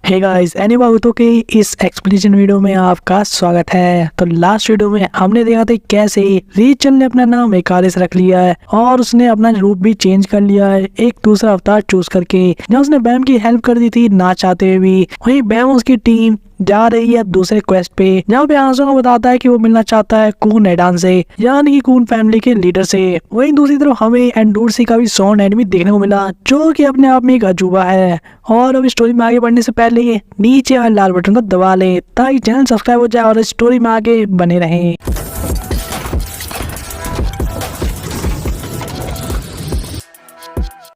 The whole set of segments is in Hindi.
हे गाइस, एनीबाउतो के इस एक्सप्लेनेशन वीडियो में आपका स्वागत है। तो लास्ट वीडियो में हमने देखा था कैसे रीचल ने अपना नाम एकारिस रख लिया है और उसने अपना रूप भी चेंज कर लिया है एक दूसरा अवतार चूज करके। जहाँ उसने बैम की हेल्प कर दी थी ना चाहते हुए भी, वहीं बैम उसकी टीम जा रही है दूसरे क्वेस्ट पे, जहाँ पे आंसू को बताता है कि वो मिलना चाहता है कून एडान से, यानी कि कून फैमिली के लीडर से। वहीं दूसरी तरफ हमें एंडोर्सी का भी सॉन एनिमी देखने को मिला, जो कि अपने आप में एक अजूबा है। और अब स्टोरी में आगे बढ़ने से पहले नीचे वाले लाल बटन को दबा ले ताकि चैनल सब्सक्राइब हो जाए और स्टोरी में आगे बने रहें।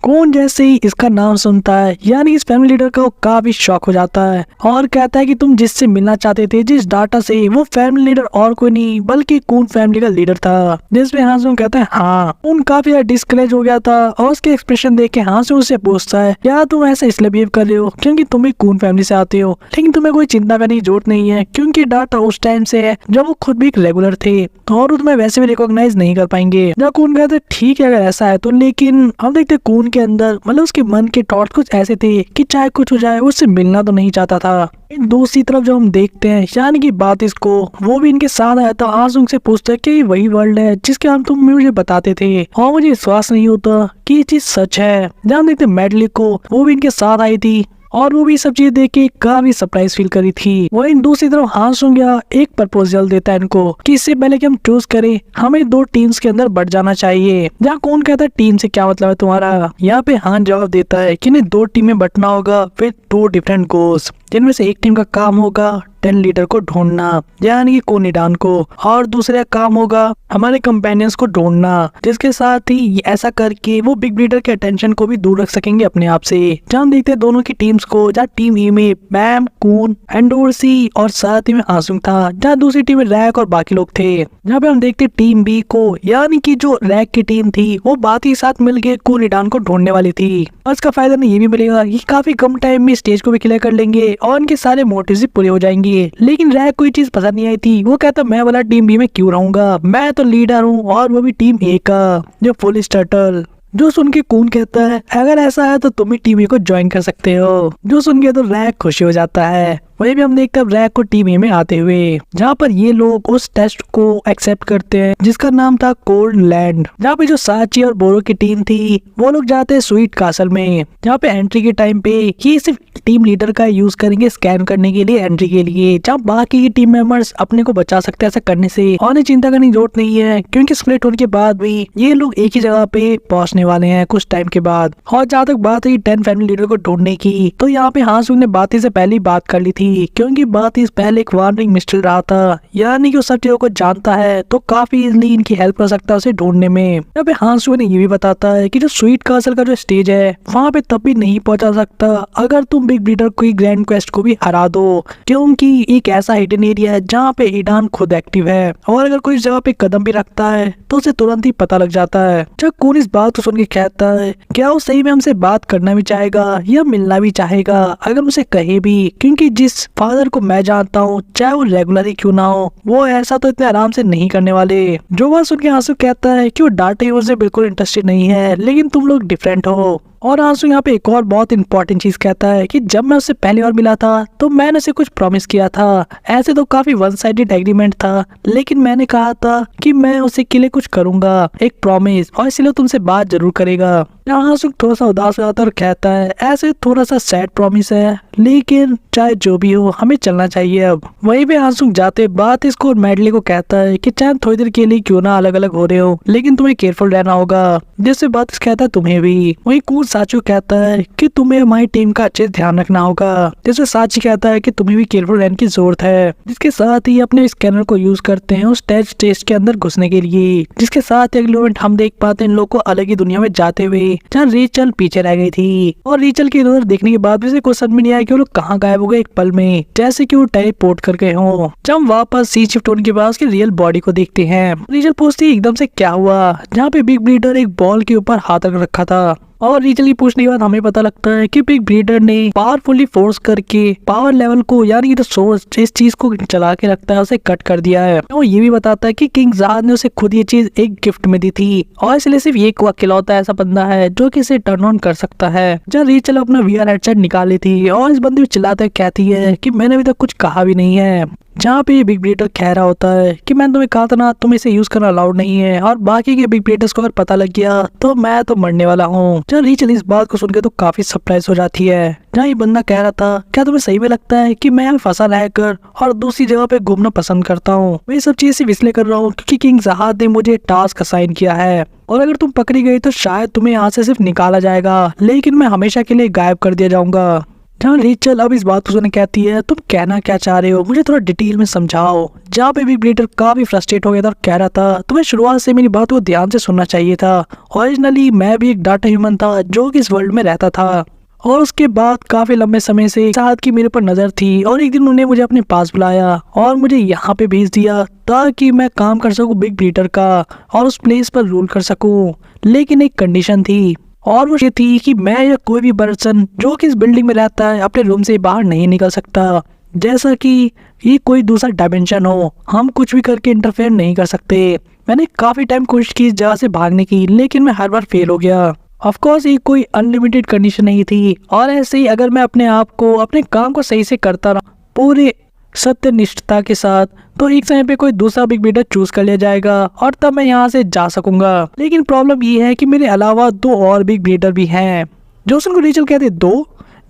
कौन जैसे ही इसका नाम सुनता है, यानी इस फैमिली लीडर का, वो काफी शॉक हो जाता है और कहता है कि तुम जिससे मिलना चाहते थे, जिस डाटा से, वो फैमिली लीडर और कोई नहीं बल्कि कून फैमिली का लीडर था। जिसमें हांसू कहता है हाँ। कून काफी डिस्करेज हो गया था और उसके एक्सप्रेशन देख के हांसू उससे पूछता है क्या तुम ऐसा इसलिए बिहेव कर रहे हो क्योंकि तुम भी कून फैमिली से आते हो, लेकिन तुम्हें कोई चिंता करने की जरूरत नहीं है क्योंकि डाटा उस टाइम से है जब वो खुद भी एक रेगुलर थे और तुम्हें वैसे भी रिकॉग्नाइज नहीं कर पाएंगे। जब कून कहते ठीक है अगर ऐसा है तो, लेकिन हम देखते कून के अंदर मतलब उसके मन के थॉट कुछ ऐसे थे कि चाहे कुछ हो जाए उससे मिलना तो नहीं चाहता था। दूसरी तरफ जब हम देखते हैं यानी कि बात इसको, वो भी इनके साथ आया था। आंसू से पूछता है कि वही वर्ल्ड है जिसके हम तुम मुझे बताते थे और मुझे विश्वास नहीं होता कि ये चीज सच है। जब देखते मेडली को, वो भी इनके साथ आई थी और वो भी सब चीजें देख के काफी सरप्राइज फील करी थी। वहीं दूसरी तरफ हांसुंग एक प्रपोजल देता है इनको कि इससे पहले कि हम चूज करें हमें दो टीम्स के अंदर बढ़ जाना चाहिए। जहाँ कौन कहता है टीम से क्या मतलब है तुम्हारा, यहाँ पे हान जवाब देता है कि इन्हें दो टीम में बंटना होगा विद दो डिफरेंट गोल्स, जिनमें से एक टीम का काम होगा 10 लीडर को ढूंढना यानी कि कून एडान को, और दूसरा काम होगा हमारे कंपेनियंस को ढूंढना, जिसके साथ ही ऐसा करके वो बिग ब्रीडर के अटेंशन को भी दूर रख सकेंगे अपने आप से। जहाँ देखते हैं दोनों की टीम्स को, जहाँ टीम ए में बैम, कून, एंडोर्सी और साथ ही में आंसू था, जहाँ दूसरी टीम में रैक और बाकी लोग थे। जहाँ पे हम देखते टीम बी को, यानी कि जो रैक की टीम थी वो बात ही साथ मिल के कून एडान को ढूंढने वाली थी। और इसका फायदा नहीं ये भी मिलेगा कि काफी कम टाइम में स्टेज को भी क्लियर कर लेंगे और उनके सारे मोटिव भी पूरे हो जाएंगे। लेकिन रैक कोई चीज पसंद नहीं आई थी। वो कहता मैं वाला टीम बी में क्यों रहूंगा, मैं तो लीडर हूँ और वो भी टीम ए का, जो फुल स्टार्टर। जो सुन के कून कहता है अगर ऐसा है तो तुम ही टीम ए को ज्वाइन कर सकते हो। जो सुन के तो रैक खुशी हो जाता है। वही भी हम देखते हैं रैक को टीम ए में आते हुए, जहाँ पर ये लोग उस टेस्ट को एक्सेप्ट करते हैं जिसका नाम था कोल्ड लैंड। जहाँ पे जो साची और बोरो की टीम थी वो लोग जाते हैं स्वीट कासल में, जहाँ पे एंट्री के टाइम पे ये सिर्फ टीम लीडर का यूज करेंगे स्कैन करने के लिए, एंट्री के लिए, जहाँ बाकी की टीम मेंबर्स अपने को बचा सकते हैं ऐसा करने से। और उन्हें चिंता करने की जरूरत नहीं है क्योंकि स्प्लिट होने के बाद भी ये लोग एक ही जगह पे पहुंचने वाले हैं कुछ टाइम के बाद। और जहाँ तक बात है 10 फैमिली लीडर को ढूंढने की, तो यहाँ पे हांसू ने बाती से पहले बात कर ली थी क्योंकि बात इस पहले एक वार्निंग मिस्ट्री रहा था, यानी कि वो सब चीजों को जानता है तो काफी इजीली इनकी हेल्प कर सकता है उसे ढूंढने में। यहाँ पे हांसू ने ये भी बताता है कि जो स्वीट कासल का जो स्टेज है वहाँ पे तब भी नहीं पहुंचा सकता अगर तुम बिग ब्रीडर की ग्रैंड क्वेस्ट को भी हरा दो, क्योंकि एक ऐसा हिडन एरिया है जहाँ पे एडान खुद एक्टिव है और अगर कोई इस जगह पे कदम भी रखता है तो उसे तुरंत ही पता लग जाता है। जब कून इस बात को सुन के कहता है क्या वो सही में हमसे बात करना भी चाहेगा या मिलना भी चाहेगा अगर उसे कहे भी, क्योंकि जिस फादर को मैं जानता हूँ चाहे वो रेगुलर ही क्यों ना हो, वो ऐसा तो इतने आराम से नहीं करने वाले। जो बात सुन के आंसू कहता है कि वो डाटा यूज से बिल्कुल इंटरेस्टेड नहीं है लेकिन तुम लोग डिफरेंट हो। और आंसू यहाँ पे एक और बहुत इंपॉर्टेंट चीज कहता है कि जब मैं उससे पहली बार मिला था तो मैंने उसे कुछ प्रॉमिस किया था। ऐसे तो काफी वन साइडेड एग्रीमेंट था, लेकिन मैंने कहा था कि मैं उसे के लिए कुछ करूंगा, एक प्रॉमिस, और इसलिए तुमसे बात जरूर करेगा। आंसू थोड़ा सा उदास हो जाता है और कहता है ऐसे थोड़ा सा सैड प्रॉमिस है, लेकिन चाहे जो भी हो हमें चलना चाहिए अब। वहीं पे आंसू जाते बात इसको और मेडली को कहता है कि चाहे थोड़ी देर के लिए क्यों ना अलग अलग हो रहे हो, लेकिन तुम्हें केयरफुल रहना होगा, जिससे बात कहता है तुम्हें भी। वही कून साचू कहता है कि तुम्हें हमारी टीम का अच्छे से ध्यान रखना होगा, जिससे साची कहता है कि तुम्हें भी केयरफुल रहने की जरूरत है। जिसके साथ ही अपने स्कैनर को यूज करते हैं उस टेस्ट के अंदर घुसने के लिए, जिसके साथ अगले मोमेंट हम देख पाते हैं इन लोग को अलग ही दुनिया में जाते हुए, जहाँ रीचल पीछे रह गई थी। और रीचल के इधर देखने के बाद भी कुछ समझ में नहीं आया कि वो लोग कहाँ गायब हो गए एक पल में, जैसे कि वो टेलीपोर्ट कर गए हों। जब हम वापस सी शिफ्ट होने के बाद उसकी रियल बॉडी को देखते हैं, रीचल पूछती एकदम से क्या हुआ, जहाँ पे बिग ब्रीडर एक बॉल के ऊपर हाथ रख रखा था और रीचल पूछने के बाद हमें पता लगता है कि बिग ब्रीडर ने पावरफुली फोर्स करके पावर लेवल को यानी कि सोर्स इस चीज को चला के रखता है उसे कट कर दिया है। वो ये भी बताता है कि किंग ज़ाद ने उसे खुद ये चीज एक गिफ्ट में दी थी और इसलिए सिर्फ ये अकेलौता ऐसा बंदा है जो कि इसे टर्न ऑन कर सकता है। जब रीचल अपना VR हेडसेट निकाली थी और इस बंदे को चिल्लाते कहती है कि मैंने अभी तक कुछ कहा भी नहीं है। जहाँ पे बिग ब्रीडर कह रहा होता है कि मैंने तुम्हें कहा था ना तुम इसे यूज करना अलाउड नहीं है और बाकी के बिग ब्रीडर्स को अगर पता लग गया तो मैं तो मरने वाला हूँ। जब रीचल इस बात को सुनकर तो काफी सरप्राइज हो जाती है। जहाँ ये बंदा कह रहा था क्या तुम्हें सही में लगता है कि मैं यहाँ फंसा रहकर और दूसरी जगह पे घूमना पसंद करता हूँ। मैं ये सब चीज सिर्फ इसलिए कर रहा हूँ क्योंकि किंग ज़हाद ने मुझे टास्क असाइन किया है और अगर तुम पकड़ी गई तो शायद तुम्हें यहाँ से सिर्फ निकाला जाएगा लेकिन मैं हमेशा के लिए गायब कर दिया जाऊंगा। जहाँ रीचल अब इस बात को सुनने कहती है तुम कहना क्या चाह रहे हो, मुझे थोड़ा डिटेल में समझाओ। जहाँ पे बिग ब्रीडर काफी फ्रस्ट्रेट हो गया था और कह रहा था तुम्हें शुरुआत से मेरी बात को ध्यान से सुनना चाहिए था। ओरिजिनली मैं भी एक डाटा ह्यूमन था जो कि इस वर्ल्ड में रहता था और उसके बाद काफी लंबे समय से ज़हाद की मेरे पर नजर थी और एक दिन उन्होंने मुझे अपने पास बुलाया और मुझे यहाँ पे भेज दिया ताकि मैं काम कर सकूँ बिग ब्रीडर का और उस प्लेस पर रूल कर सकूँ। लेकिन एक कंडीशन थी और वो ये थी कि मैं या कोई भी पर्सन जो कि इस बिल्डिंग में रहता है अपने रूम से बाहर नहीं निकल सकता। जैसा कि ये कोई दूसरा डायमेंशन हो, हम कुछ भी करके इंटरफेयर नहीं कर सकते। मैंने काफी टाइम कोशिश की इस जगह से भागने की लेकिन मैं हर बार फेल हो गया। ऑफ कोर्स ये कोई अनलिमिटेड कंडीशन नहीं थी और ऐसे ही अगर मैं अपने आप को अपने काम को सही से करता रहा पूरे सत्यनिष्ठता के साथ तो एक समय पे कोई दूसरा बिग ब्रीडर चूज कर लिया जाएगा और तब मैं यहाँ से जा सकूंगा। लेकिन प्रॉब्लम ये है कि मेरे अलावा 2 और बिग ब्रीडर भी हैं। जोसन को रीचल कहते 2,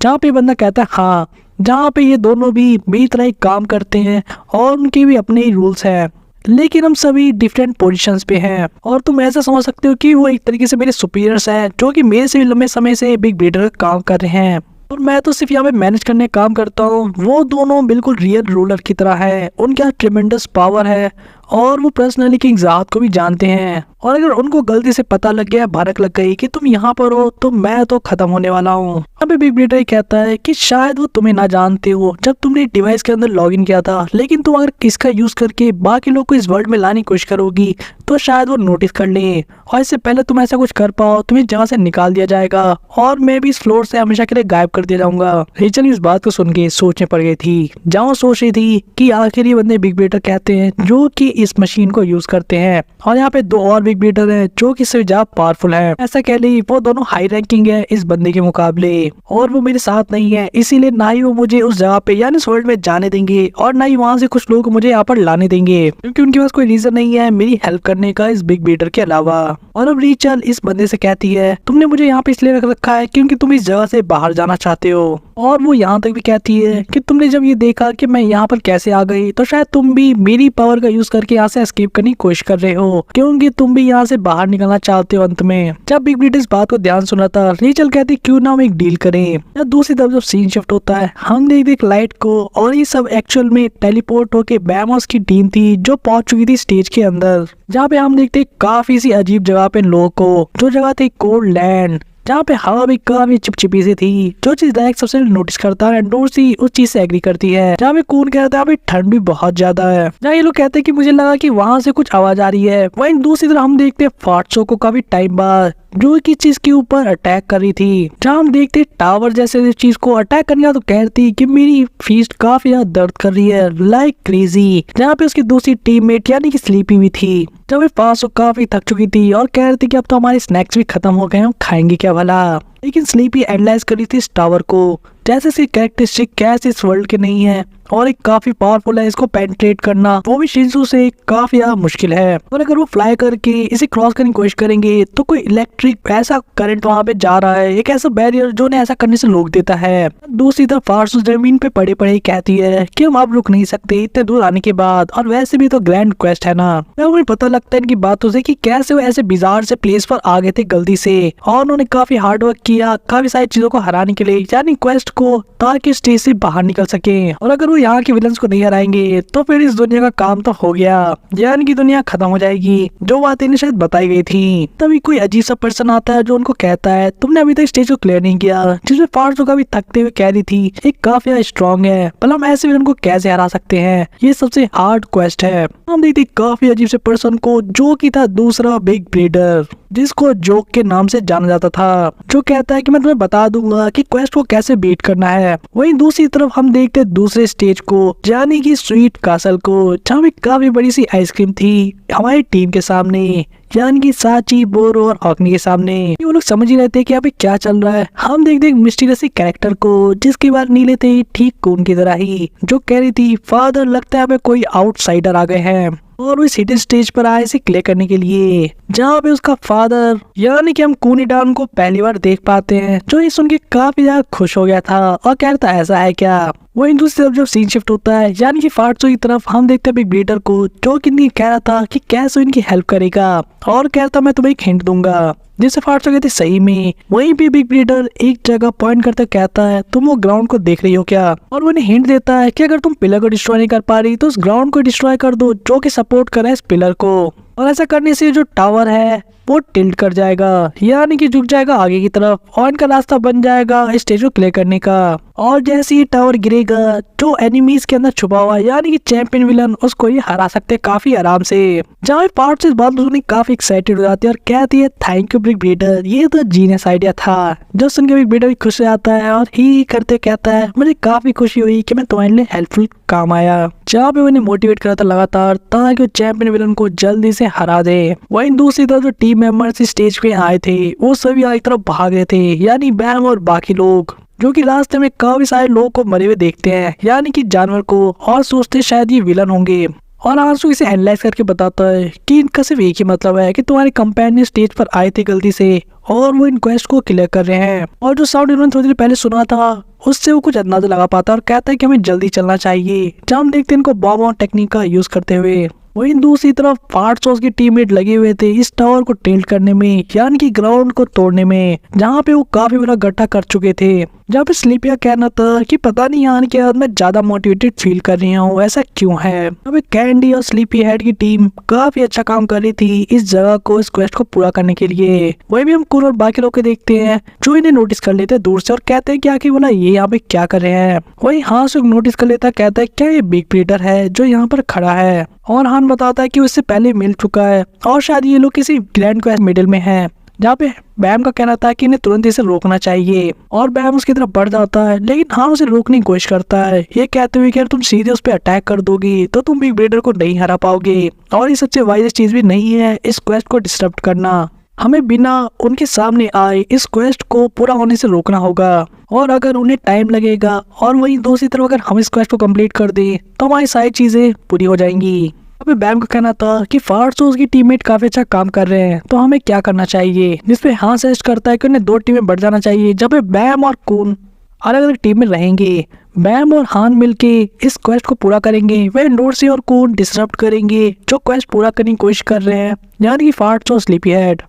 जहाँ पे बंदा कहता है हाँ, जहाँ पे ये दोनों भी मेरी तरह ही काम करते हैं और उनके भी अपने ही रूल्स हैं लेकिन हम सभी डिफरेंट पोजीशंस पे हैं और तुम ऐसा समझ सकते हो कि वो एक तरीके से मेरे सुपीरियर्स हैं जो कि मेरे से भी लंबे समय से बिग ब्रीडर का काम कर रहे हैं और मैं तो सिर्फ यहाँ पे मैनेज करने का काम करता हूँ। वो दोनों बिल्कुल रियल रूलर की तरह है, उनके यहाँ ट्रिमेंडस पावर है और वो पर्सनली किंग ज़हाद को भी जानते हैं और अगर उनको गलती से पता लग गया, भनक लग गई कि तुम यहाँ पर हो तो मैं तो खत्म होने वाला हूँ। अभी बिग ब्रीडर कहता है कि शायद वो तुम्हें ना जानते हो जब तुमने डिवाइस के अंदर लॉगिन किया था, लेकिन तुम अगर इसका यूज करके बाकी लोग को इस वर्ल्ड में लाने की कोशिश करोगी तो शायद वो नोटिस कर ले और इससे पहले तुम ऐसा कुछ कर पाओ तुम्हें जहाँ से निकाल दिया जाएगा और मैं भी इस फ्लोर से हमेशा के लिए गायब कर दिया जाऊंगा। रीचल इस बात को सुन के सोचने पड़ गई थी। जहाँ सोच रही थी कि आखिर ये बंदे बिग ब्रीडर कहते हैं जो कि इस मशीन को यूज करते हैं और यहाँ पे 2 और बिग ब्रीडर हैं जो कि इससे ज्यादा पावरफुल है। ऐसा कह ली वो दोनों हाई रैंकिंग है इस बंदे के मुकाबले और वो मेरे साथ नहीं है, इसीलिए ना ही वो मुझे उस जगह पे यानी इस वर्ल्ड में जाने देंगे और ना ही वहाँ से कुछ लोग मुझे यहाँ पर लाने देंगे क्योंकि उनके पास कोई रीजन नहीं है मेरी हेल्प करने का इस बिग ब्रीडर के अलावा। और अब रीचल इस बंदे से कहती है तुमने मुझे यहाँ पे इसलिए रख रखा है क्योंकि तुम इस जगह से बाहर जाना चाहते हो और वो यहाँ तक भी कहती है कि तुमने जब ये देखा कि मैं यहाँ पर कैसे आ गई तो शायद तुम भी मेरी पावर का यूज करके यहाँ से एस्केप करने की कोशिश कर रहे हो क्योंकि तुम भी यहाँ से बाहर निकलना चाहते हो। अंत में जब बिग ब्रीडर इस बात को ध्यान सुना था रीचल कहती क्यों ना हम एक डील करें। या दूसरी तरफ जब सीन शिफ्ट होता है हम देखते लाइट को और ये सब एक्चुअल में टेलीपोर्ट होके बैमॉस की टीम थी जो पहुंच चुकी थी स्टेज के अंदर, जहाँ पे हम देखते काफी सी अजीब जगह पे लोगों को जो जगह थी कोल्ड लैंड, जहाँ पे हवा भी काफी चिपचिपी सी थी जो चीज डायरेक्ट सबसे नोटिस करता है डोरसी उस चीज से एग्री करती है। जहाँ पे कून कहता है अभी ठंड भी बहुत ज्यादा है। जहाँ ये लोग कहते हैं कि मुझे लगा कि वहां से कुछ आवाज आ रही है, वहीं दूसरी तरफ हम देखते हैं फाटसो को काफी टाइम बाद जो की चीज के ऊपर अटैक कर रही थी। जहाँ हम देखते टावर जैसे चीज को अटैक करने का तो कहती कि मेरी फीस्ट काफी ज्यादा दर्द कर रही है लाइक क्रेजी। जहाँ पे उसकी दूसरी टीममेट यानी कि स्लीपी भी थी। जब फाटसो काफी थक चुकी थी और कह रही थी कि अब तो हमारे स्नैक्स भी खत्म हो गए, हम खाएंगे क्या भला। लेकिन स्लीपी एनालाइज कर रही थी इस टावर को जैसे इसकी कैरेक्टरिस्टिक कैसे इस वर्ल्ड के नहीं है और एक काफी पावरफुल है, इसको पेनिट्रेट करना वो भी शिंजू से काफी ज्यादा मुश्किल है और अगर वो फ्लाई करके इसे क्रॉस करने की कोशिश करेंगे तो कोई इलेक्ट्रिक ऐसा करंट वहां पे जा रहा है, एक ऐसा बैरियर जो ने ऐसा करने से रोक देता है। दूसरी तरफ फाटसो जमीन पे पड़े पड़े कहती है कि हम अब रुक नहीं सकते इतने दूर आने के बाद और वैसे भी तो ग्रैंड क्वेस्ट है ना। मुझे पता लगता है इनकी बातों से कि कैसे वो ऐसे बिजार से प्लेस पर आ गए थे गलती से और उन्होंने काफी हार्ड वर्क किया काफी सारी चीजों को हराने के लिए यानी क्वेस्ट को, ताकि स्टेज से बाहर निकल सके। और अगर वो यहाँ के विलन्स को नहीं हराएंगे तो फिर इस दुनिया का काम तो हो गया, यानी कि दुनिया खत्म हो जाएगी जो बातें इन्हें शायद बताई गई थी। तभी कोई अजीब सा पर्सन आता है जो उनको कहता है तुमने अभी तक स्टेज को क्लियर नहीं किया, जिसमें फाटसो का भी थकते हुए कह रही थी एक काफी स्ट्रॉन्ग है, भला हम ऐसे विलन को कैसे हरा सकते हैं, ये सबसे हार्ड क्वेस्ट है। हम देखते काफी अजीब से पर्सन को जो की था दूसरा बिग ब्रीडर। जिसको जोक के नाम से जाना जाता था, जो कहता है कि मैं तुम्हें बता दूंगा कि क्वेस्ट को कैसे बीट करना है। वहीं दूसरी तरफ हम देखते दूसरे स्टेज को, यानी कि स्वीट कासल को, जहाँ पे काफी बड़ी सी आइसक्रीम थी हमारी टीम के सामने, यानी कि साची, बोरो और हॉकनी के सामने। वो लोग समझ ही रहे थे कि यहाँ पे क्या चल रहा है। हम देखते एक मिस्टीरियस कैरेक्टर को, जिसके बाल नीले थे ठीक कून की तरह ही, जो कह रही थी फादर लगता है यहाँ पे कोई आउटसाइडर आ गए हैं और वो इस हिडन स्टेज पर आए इसे क्लियर करने के लिए, जहाँ पे उसका फादर यानी कि हम कूनीडान को पहली बार देख पाते हैं, जो ये सुन के काफी ज्यादा खुश हो गया था और कह रहा था ऐसा है क्या। वहीं दूसरी तरफ जब सीन शिफ्ट होता है यानी कि फार्टसो की तरफ, हम देखते हैं बिग ब्रीडर को, जो कि कह रहा था कि कैसे इनकी हेल्प करेगा और कह रहा था मैं तुम्हें एक हिंट दूंगा, जिससे फार्टसो कहते सही में। वहीं पे बिग ब्रीडर एक जगह पॉइंट करते कहता है तुम वो ग्राउंड को देख रही हो क्या, और वो उन्हें हिंट देता है कि अगर तुम पिलर को डिस्ट्रॉय नहीं कर पा रही तो उस ग्राउंड को डिस्ट्रॉय कर दो जो कि सपोर्ट कर रहा है इस पिलर को, और ऐसा करने से जो टावर है वो टिल्ट कर जाएगा, यानी कि झुक जाएगा आगे की तरफ और इनका रास्ता बन जाएगा स्टेज को क्लियर करने का। और जैसे ये टावर गिरेगा, जो एनिमीज के अंदर छुपा हुआ है यानी कि चैंपियन विलन, उसको ये हरा सकते काफी आराम से। जहाँ पार्ट से इस बात सुनी काफी एक्साइटेड हो जाती है और कहती है थैंक यू बिग ब्रीडर, ये तो जीनियस आइडिया था। जो सुन के बिग ब्रीडर भी खुश हो जाता है और ही करते कहता है मुझे काफी खुशी हुई कि मैं तुम्हारे लिए हेल्पफुल काम आया, जहाँ पे उन्हें मोटिवेट करता लगातार ताकि वो चैंपियन विलन को जल्दी से हरा दे। वहीं दूसरी तरफ जो टीम मेंबर्स स्टेज पे आए थे वो सभी आगे तरफ भाग रहे थे, यानी बैम और बाकी लोग, जो कि रास्ते में काफी सारे लोगों को मरे हुए देखते हैं यानी कि जानवर को, और सोचते शायद ये विलन होंगे। और आंसू इसे एनालाइज करके बताता है कि इनका सिर्फ एक ही मतलब है कि तुम्हारे कंपेनियन स्टेज पर आए थे गलती से और वो इन क्वेस्ट को क्लियर कर रहे हैं। और जो साउंड इन्होंने थोड़ी देर पहले सुना था उससे वो कुछ अंदाजा लगा पाता है और कहता है कि हमें जल्दी चलना चाहिए, जहाँ हम देखते हैं इनको बॉम्ब और टेक्निक का यूज करते हुए। वहीं दूसरी तरफ फार्टसो की टीममेट लगे हुए थे इस टावर को टिल्ट करने में, यानी कि ग्राउंड को तोड़ने में, जहाँ पे वो काफी बड़ा गड्ढा कर चुके थे। जहाँ पे स्लीपिया कहना था कि पता नहीं यानी कि आज मैं ज्यादा मोटिवेटेड फील कर रही हूँ, ऐसा क्यों है। अभी कैंडी और स्लीपी हेड की टीम काफी अच्छा काम कर रही थी इस जगह को, इस क्वेस्ट को पूरा करने के लिए। वही भी हम कुन और बाकी लोग देखते हैं जो इन्हें नोटिस कर लेते हैं दूर से और कहते हैं कि आखिर बोला ये यहाँ पे क्या कर रहे हैं। वही हांस नोटिस कर लेता है, कहता है क्या ये बिग ब्रीडर है जो यहाँ पर खड़ा है, और हान बताता है कि उससे पहले मिल चुका है और शायद ये लोग किसी ग्रैंड क्वेस्ट मिडिल में है, जहाँ पे बैम का कहना था कि इन्हें तुरंत इसे रोकना चाहिए। और बैम उसकी तरफ बढ़ जाता है लेकिन हान उसे रोकने की कोशिश करता है, ये कहते हुए कि अगर तुम सीधे उस पर अटैक कर दोगी तो तुम बिग ब्रीडर को नहीं हरा पाओगे, और ये सबसे वाइज चीज भी नहीं है इस क्वेस्ट को डिस्टर्ब करना। हमें बिना उनके सामने आए इस क्वेस्ट को पूरा होने से रोकना होगा, और अगर उन्हें टाइम लगेगा और वहीं दूसरी तरफ अगर हम इस क्वेस्ट को कंप्लीट कर दें तो हमारी सारी चीजें पूरी हो जाएंगी। अभी बैम का कहना था कि फार्टसो की टीममेट काफी अच्छा काम कर रहे हैं तो हमें क्या करना चाहिए, जिसपे हाँ सजेस्ट करता है कि उन्हें 2 टीमें बढ़ जाना चाहिए, जब बैम और कून अलग अलग टीम में रहेंगे। बैम और हान मिलके इस क्वेस्ट को पूरा करेंगे, वे नोर्सी और कून डिसरप्ट करेंगे जो क्वेस्ट पूरा करने की कोशिश कर रहे हैं, यानी कि फार्टसो और स्लीपी हेड।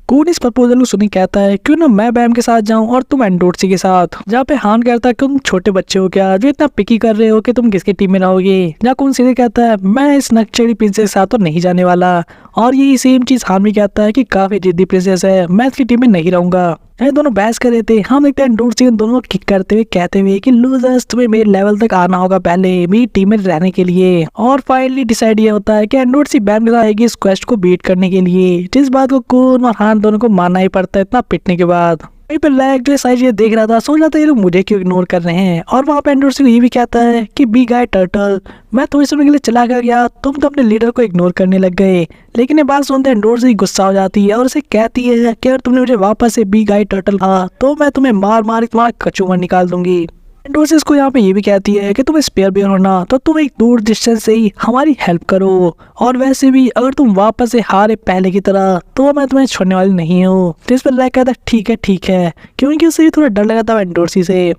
कून इस प्रपोजल को सुनी कहता है क्यों ना मैं बैम के साथ जाऊं और तुम एंडोर्सी के साथ, जहाँ पे हान कहता है कि तुम छोटे बच्चे हो क्या जो इतना पिकी कर रहे हो कि तुम किसकी टीम में रहोगे, जहाँ कून सीधे कहता है मैं इस नक्चड़ी प्रिंसेस के साथ तो नहीं जाने वाला, और यही सेम चीज हान भी कहता है कि काफी जिद्दी प्रिंसेस है, मैं इसकी टीम में नहीं रहूंगा। ये दोनों बहस कर रहे थे, हम देखते हैं एंडोर्सी उन दोनों को किक करते हुए कहते हुए कि लूजर्स तुम्हें मेरे लेवल तक आना होगा पहले मेरी टीम में रहने के लिए। और फाइनली डिसाइड ये होता है कि एंडोर्सी बैम के साथ आएगी इस क्वेस्ट को बीट करने के लिए, जिस बात को कून और हान दोनों को मानना ही पड़ता है इतना पिटने के बाद। वहीं पे लैग जो साइज ये देख रहा था सोच रहा था ये लोग मुझे क्यों इग्नोर कर रहे हैं, और वहाँ पे एंडोर्सी को ये भी कहता है कि बी गाय टर्टल मैं थोड़ी समय के लिए चला गया, तुम तो अपने लीडर को इग्नोर करने लग गए। लेकिन ये बात सुनते एंडोर्सी गुस्सा हो जाती है और उसे कहती है कि अगर तुमने मुझे वापस से बी गाय टर्टल कहा तो मैं तुम्हें मार मार तुम्हारा कचूमर निकाल दूंगी। एंडोर्सी को यहाँ पे ये भी कहती है कि तुम स्पेयर बेयर हो ना तो तुम एक दूर डिस्टेंस से ही हमारी हेल्प करो, और वैसे भी अगर तुम वापस से हारे पहले की तरह तो मैं तुम्हें छोड़ने वाली नहीं हूँ। जिस पर लैग कहता है ठीक है, क्योंकि उससे भी थोड़ा डर लगा था एंडोर्सी से।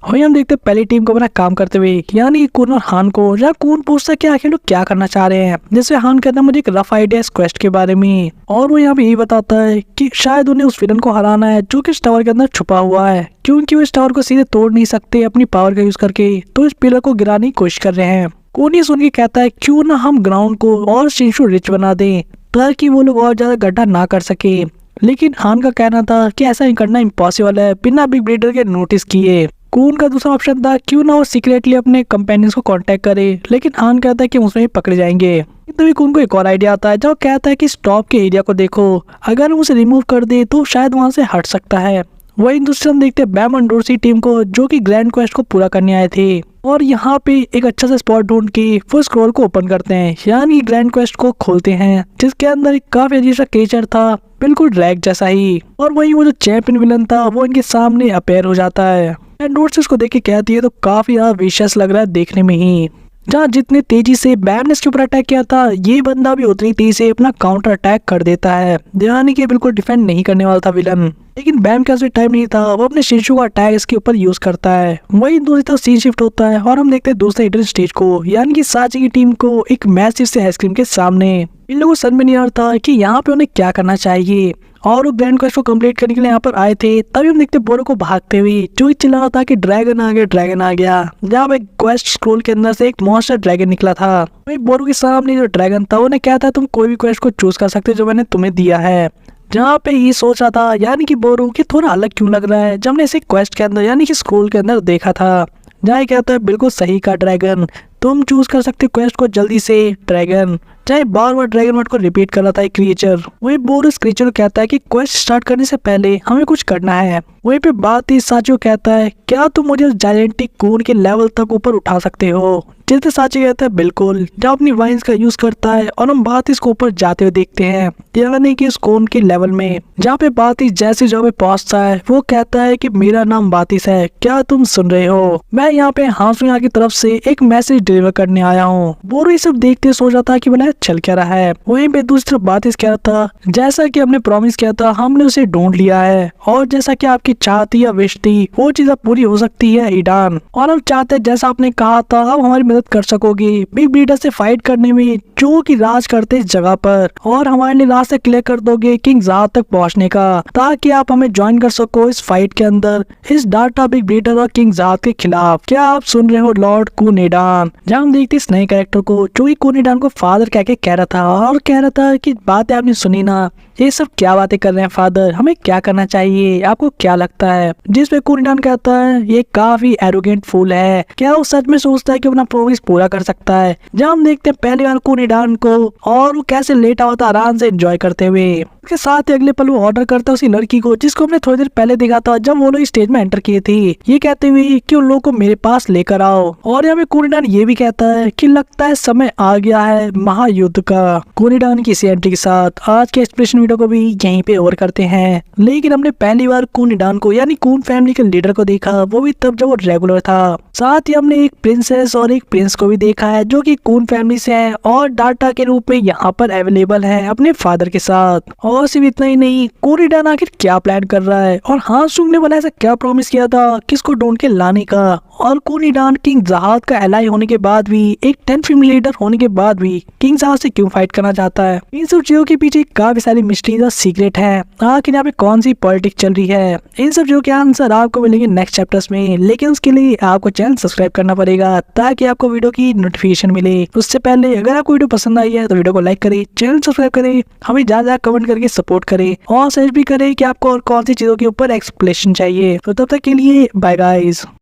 वही हम देखते पहली टीम को अपना काम करते हुए, यानी कून और हान को, जहाँ कून पूछता कि आखिर लोग क्या करना चाह रहे हैं, जिससे हान कहता है मुझे एक रफ आइडिया इस क्वेस्ट के बारे में, और वो यहाँ पे यही बताता है कि शायद उन्हें उस विलन को हराना है जो कि इस टावर के अंदर छुपा हुआ है, क्योंकि वो इस टावर को सीधे तोड़ नहीं सकते अपनी पावर का यूज करके, तो इस पिलर को गिराने की कोशिश कर रहे हैं। कून ये सुन के कहता है क्यों ना हम ग्राउंड को और शिंशु रिच बना दें ताकि वो लोग और ज्यादा गड्ढा ना कर सके, लेकिन हान का कहना था कि ऐसा ही करना इम्पॉसिबल है बिना बिग ब्रीडर के नोटिस किए। कून का दूसरा ऑप्शन था क्यों ना वो सीक्रेटली अपने कंपेनियंस को कांटेक्ट करे, लेकिन हान कहता है कि उसमें ही पकड़े जाएंगे। तभी कून को एक और आइडिया आता है जो कहता है कि स्टॉप के एरिया को देखो, अगर हम उसे रिमूव कर दे तो शायद वहां से हट सकता है। वही दूसरे हम देखते हैं बैम और डोर्सी टीम को जो कि ग्रैंड क्वेस्ट को पूरा करने आए थे और यहाँ पे एक अच्छा सा स्पॉट ढूंढ के वो स्क्रॉल को ओपन करते हैं, यानी ग्रैंड क्वेस्ट को खोलते हैं जिसके अंदर एक काफी अजीब सा क्रिएचर था, बिल्कुल ड्रैग जैसा ही। और वही वो जो चैंपियन विलन था वो इनके सामने अपेयर हो जाता है। डोर्सी उसको देख के कहती है तो काफी ज्यादा विशियस लग रहा है देखने में ही। जहाँ जितने तेजी से बैम ने इसके ऊपर अटैक किया था ये बंदा भी उतनी तेजी से अपना काउंटर अटैक कर देता है, यानी कि बिल्कुल डिफेंड नहीं करने वाला था विलन। लेकिन बैम के पास टाइम नहीं था, वो अपने शिशु का अटैक इसके ऊपर यूज करता है। वही दूसरी तरफ सीन शिफ्ट होता है और हम देखते हैं दूसरे इंटर स्टेज को, यानी कि साची की टीम को एक मैसिव से आइसक्रीम के सामने। इन लोगों को समझ में नहीं आ रहा था कि यहाँ पे उन्हें क्या करना चाहिए और वो ग्रैंड क्वेस्ट को कंप्लीट करने के लिए यहाँ पर आए थे। तभी हम देखते बोरो को भागते हुए जो चिल्ला रहा था कि ड्रैगन आ गया, ड्रैगन आ गया। जहाँ पे क्वेस्ट स्क्रोल के अंदर से एक मॉन्स्टर ड्रैगन निकला था। वही बोरो के सामने जो ड्रैगन था उन्हें क्या था तुम कोई भी क्वेस्ट को चूज कर सकते हो जो मैंने तुम्हें दिया है। जहाँ पे ये सोच रहा था यानी कि बोरो कि थोड़ा अलग क्यों लग रहा है जब हमने इसे क्वेस्ट के अंदर यानी कि स्क्रोल के अंदर देखा था। जहाँ कहता है बिल्कुल सही का ड्रैगन, तुम चूज कर सकते हो क्वेस्ट को जल्दी से ड्रैगन। चाहे बार बार ड्रैगन वर्ड को रिपीट कर रहा था एक क्रिएचर। वही बोरो इस क्रिएचर को कहता है कि क्वेस्ट स्टार्ट करने से पहले हमें कुछ करना है। वहीं पे बात ही साचियो कहता है क्या तुम मुझे उस जायंटिक कून के लेवल तक ऊपर उठा सकते हो, जिससे साची कहता है बिल्कुल। जब अपनी वाइन्स का यूज करता है और हम बात इसको ऊपर जाते हुए देखते हैं, यानी कि इस कून के लेवल में। जहाँ पे बातिस जैसे जगह पे पहुंचता है वो कहता है कि मेरा नाम बातिस है, क्या तुम सुन रहे हो? मैं यहाँ पे हांसुया की तरफ से एक मैसेज डिलीवर करने आया हूँ। बोरो ये सब देखते सोच रहा था कि भला चल क्या रहा है। वहीं पे दूसरी तरफ बातिस कह रहा था जैसा कि हमने प्रॉमिस किया था हमने उसे ढूंढ लिया है और जैसा कि आपकी चाह थी या विश थी वो चीज अब पूरी हो सकती है ईडान। और हम चाहते हैं जैसा आपने कहा था अब हमारी मदद कर सकोगे बिग ब्रीडर से फाइट करने में जो कि राज करते इस जगह पर, और हमारे लिए रास्ता क्लियर कर दोगे किंग ज़ाद तक पहुंचने का, ताकि आप हमें ज्वाइन कर सको इस फाइट के अंदर इस डाटा बिग ब्रीडर और किंग ज़ाद के खिलाफ। क्या आप सुन रहे हो लॉर्ड कुनेडान? जहाँ हम देखते इस नए कैरेक्टर को जो कि कुनेडान को फादर कह के कह रहा था और कह रहा था कि बातें आपने सुनी ना, ये सब क्या बातें कर रहे हैं फादर, हमें क्या करना चाहिए, आपको क्या लगता है? जिस पे कुनेडान कहता है ये काफी एरोगेंट फूल है, क्या वो सच में सोचता है कि अपना प्रोमिस पूरा कर सकता है? जहाँ हम देखते हैं पहली बार कुनेडान को और वो कैसे लेटा हुआ था आराम से एंजॉय करते हुए। उसके साथ ही अगले पल वो ऑर्डर करता है उसी लड़की को जिसको हमने थोड़ी देर पहले देखा था जब वो लोग स्टेज में एंटर किए थे, ये कहते हुए कि उन लोगों को मेरे पास लेकर आओ। और यहाँ पे कुनेडान ये भी कहता है कि लगता है समय आ गया है महायुद्ध का। कुनेडान की इसी एंट्री के साथ आज के एक्सप्रेशन वीडियो को भी यहीं पे ओवर करते हैं। लेकिन हमने पहली बार कुनेडान को यानी कून फैमिली के लीडर को देखा, वो भी तब जब वो रेगुलर था। साथ ही हमने एक प्रिंसेस और एक प्रिंस को भी देखा है जो कि कून फैमिली से है और डाटा के रूप में यहाँ पर अवेलेबल है अपने फादर के साथ। और सिर्फ इतना ही नहीं, कुनेडान आखिर क्या प्लान कर रहा है और हांसुंग ने बोला ऐसा क्या प्रॉमिस किया था किसको ढूंढ के लाने का। और कुनेडान किंग ज़ाद का एलाई होने के बाद भी, एक 10 फीमेल लीडर होने के बाद भी किंग ज़ाद से क्यों फाइट करना चाहता है? इन सब चीजों के पीछे काफी सारी मिस्ट्रीज और सीक्रेट है। आखिर यहाँ पे कौन सी पॉलिटिक्स चल रही है, इन सब चीजों के आंसर आपको मिलेंगे नेक्स्ट चैप्टर्स में। लेकिन उसके लिए आपको चैनल सब्सक्राइब करना पड़ेगा ताकि आपको वीडियो की नोटिफिकेशन मिले। उससे पहले अगर आपको वीडियो पसंद आई है तो वीडियो को लाइक करें, चैनल सब्सक्राइब करें, हमें ज्यादा कमेंट करके सपोर्ट करें और सर्च भी करें कि आपको और कौन सी चीजों के ऊपर एक्सप्लेनेशन चाहिए। तो तब तक के लिए बाय गाइस।